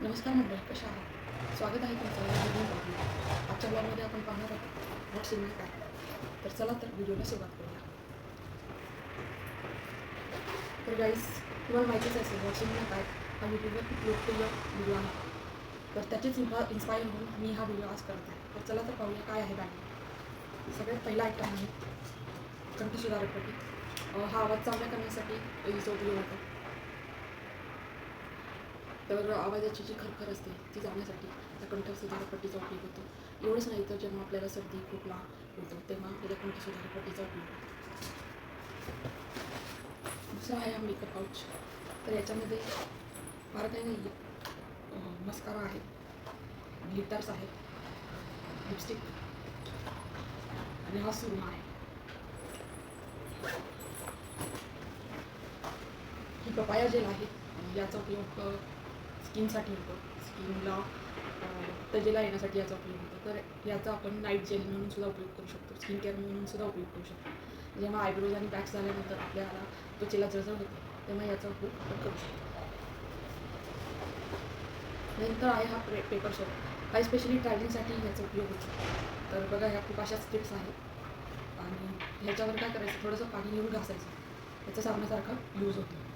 नमस्कार मंडळी, कशा आहात? स्वागत आहे तुमचं या नवीन ब्लॉगमध्ये. आजच्या ब्लॉगमध्ये आपण पाहणार आहोत व्हॉट सिग्नल काय. तर चला तर व्हिडिओला सुरुवात करूया. तर गाईस, तुम्हाला माहितीच असेल व्हॉट सिग्नल काय हा यूट्यूबवर खूप लोकप्रिय व्हिडिओ आहे. तर त्याचेच इन्स्पायर म्हणून मी हा व्हिडिओ आज करत आहे. तर चला तर पाहूया काय आहे गाणं. सगळ्यात पहिला आयटम आहे कंठसुधारक पट्टी. हा आवाज चांगला करण्यासाठी याचा उपयोग होतो. तर आवाजाची जी खरखर असते ती जाण्यासाठी त्या कंठसुधारक पट्टीचा उपयोग होतो. एवढंच नाही तर जेव्हा आपल्याला सर्दी खोकला होतो तेव्हा आपल्याला कंठसुधारक पट्टीचा उपयोग होतो. दुसरा आहे हा मेकअप पाऊच. तर याच्यामध्ये फार काही नाही आहे. मस्कारा आहे, ग्लिटर्स आहे, लिपस्टिक आणि हा सुरमा आहे. ही पपाया जेल आहे. याचा उपयोग स्किनसाठी होतो. स्किनला तजेला येण्यासाठी याचा उपयोग होतो. तर याचा आपण नाईट जेल म्हणून सुद्धा उपयोग करू शकतो. स्किन केअर म्हणून सुद्धा उपयोग करू शकतो. जेव्हा आयब्रोज आणि वॅक्स झाल्यानंतर आपल्याला त्वचेला जळजळ होते तेव्हा याचा उपयोग आपण करू शकतो. नंतर आहे हा पेपर सोप. हा स्पेशली ट्रॅव्हलिंगसाठी याचा उपयोग होतो. तर बघा, ह्या खूप अशा स्ट्रिप्स आहेत आणि ह्याच्यावर काय करायचं, थोडंसं पाणी घेऊन घासायचं. याचा साबणासारखा यूज होतो.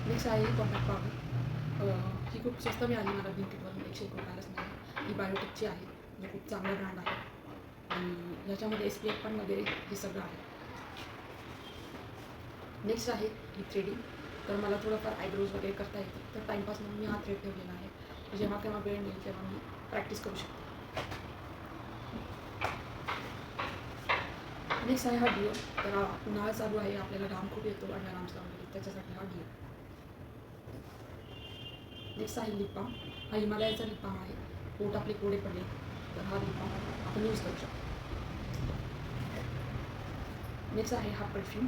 नेक्स्ट आहे ही कॉम्पॅक्ट पावडर. ही खूप स्वस्त मिळाली मला ब्लिंकिटवरून, 101 रुपयालाच मिळाली. ही बायोटेकची आहे, जो खूप चांगला ब्रँड आहे आणि ह्याच्यामध्ये SPF पण वगैरे हे सगळं आहे. नेक्स्ट आहे ही थ्रेडिंग. तर मला थोडंफार आयब्रोज वगैरे करता येतं, तर टाईमपास म्हणून मी हा थ्रेड ठेवलेला आहे. जेव्हा केव्हा वेळ मिळेल तेव्हा मी प्रॅक्टिस करू शकते. नेक्स्ट आहे हा डिओ. तर उन्हाळा चालू आहे, आपल्याला घाम खूप येतो आणि आरामचा वगैरे, त्याच्यासाठी हा डिओ. नेक्स्ट आहे लिप बाम. हा हिमालयाचा लिप बाम आहे. पोट आपले कोडे पडले तर हा लिप बाम आपण यूज करू शकतो. नेक्स्ट आहे हा परफ्यूम.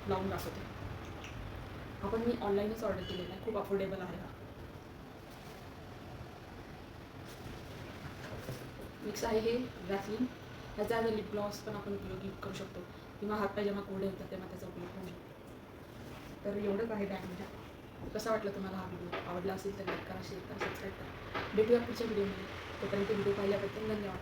लावून दाखवते. हा पण मी ऑनलाईनच ऑर्डर केलेला आहे, खूप अफोर्डेबल आहे हा. नेक्स्ट आहे हे वॅसलिन. ह्याचा लिप ग्लॉस पण आपण उपयोगी करू शकतो किंवा हातपाय जेव्हा कोरडे होतात तेव्हा त्याचा उपयोग होऊ शकतो. तर एवढंच आहे बॅगमध्ये. कसा वाटला तुम्हाला हा व्हिडिओ? आवडला असेल तर लाईक करा, शेअर करा, सबस्क्राईब करा. भेटूया पुढच्या व्हिडिओमध्ये. तोपर्यंत व्हिडिओ पाहिल्याबद्दल धन्यवाद.